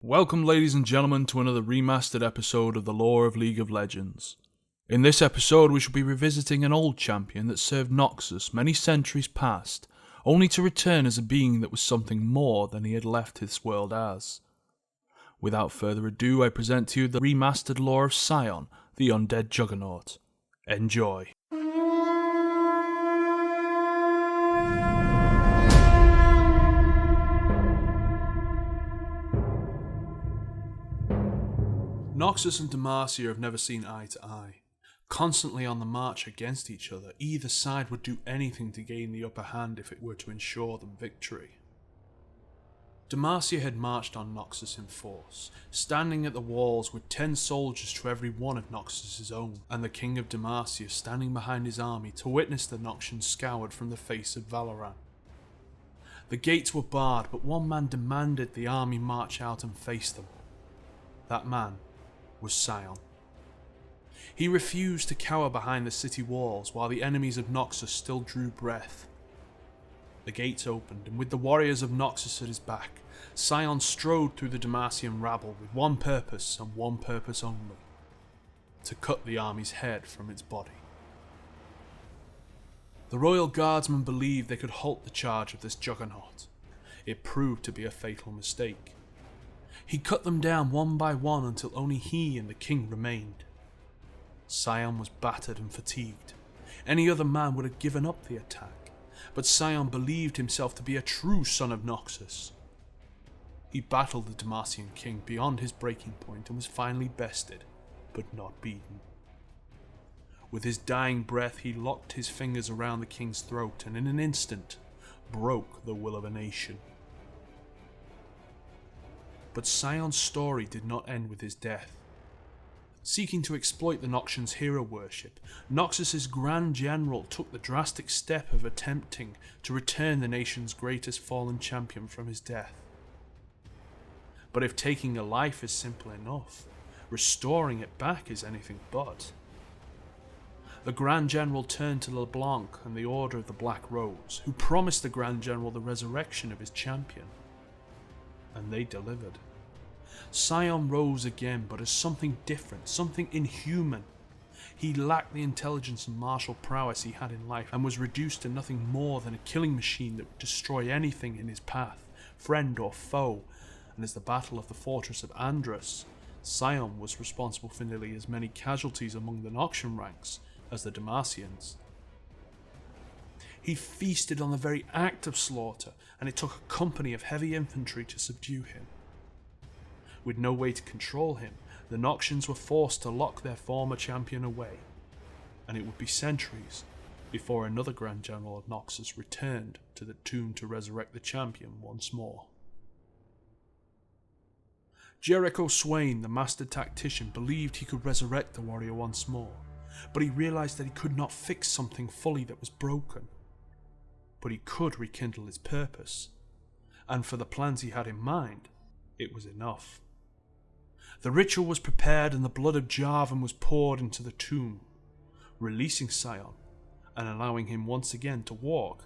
Welcome, ladies and gentlemen, to another remastered episode of the lore of League of Legends. In this episode, we shall be revisiting an old champion that served Noxus many centuries past, only to return as a being that was something more than he had left this world as. Without further ado, I present to you the remastered lore of Sion, the Undead Juggernaut. Enjoy. Noxus and Demacia have never seen eye to eye. Constantly on the march against each other, either side would do anything to gain the upper hand if it were to ensure them victory. Demacia had marched on Noxus in force, standing at the walls with 10 soldiers to every one of Noxus's own, and the King of Demacia standing behind his army to witness the Noxians scoured from the face of Valoran. The gates were barred, but one man demanded the army march out and face them. That man was Sion. He refused to cower behind the city walls while the enemies of Noxus still drew breath. The gates opened, and with the warriors of Noxus at his back, Sion strode through the Demacian rabble with one purpose and one purpose only: to cut the army's head from its body. The royal guardsmen believed they could halt the charge of this juggernaut. It proved to be a fatal mistake. He cut them down one by one until only he and the king remained. Sion was battered and fatigued. Any other man would have given up the attack, but Sion believed himself to be a true son of Noxus. He battled the Demacian king beyond his breaking point and was finally bested, but not beaten. With his dying breath, he locked his fingers around the king's throat and in an instant broke the will of a nation. But Sion's story did not end with his death. Seeking to exploit the Noxians' hero worship, Noxus' Grand General took the drastic step of attempting to return the nation's greatest fallen champion from his death. But if taking a life is simple enough, restoring it back is anything but. The Grand General turned to LeBlanc and the Order of the Black Rose, who promised the Grand General the resurrection of his champion. And they delivered. Sion rose again, but as something different, something inhuman. He lacked the intelligence and martial prowess he had in life, and was reduced to nothing more than a killing machine that would destroy anything in his path, friend or foe. And as the Battle of the Fortress of Andrus, Sion was responsible for nearly as many casualties among the Noxian ranks as the Demacians. He feasted on the very act of slaughter, and it took a company of heavy infantry to subdue him. With no way to control him, the Noxians were forced to lock their former champion away, and it would be centuries before another Grand General of Noxus returned to the tomb to resurrect the champion once more. Jericho Swain, the master tactician, believed he could resurrect the warrior once more, but he realized that he could not fix something fully that was broken. But he could rekindle its purpose, and for the plans he had in mind, it was enough. The ritual was prepared and the blood of Jarvan was poured into the tomb, releasing Sion and allowing him once again to walk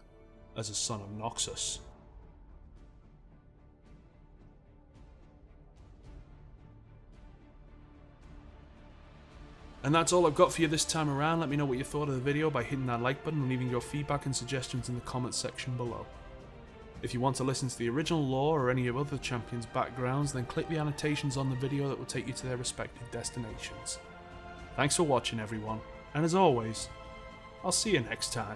as a son of Noxus. And that's all I've got for you this time around. Let me know what you thought of the video by hitting that like button and leaving your feedback and suggestions in the comments section below. If you want to listen to the original lore or any of other champions' backgrounds, then click the annotations on the video that will take you to their respective destinations. Thanks for watching, everyone, and as always, I'll see you next time.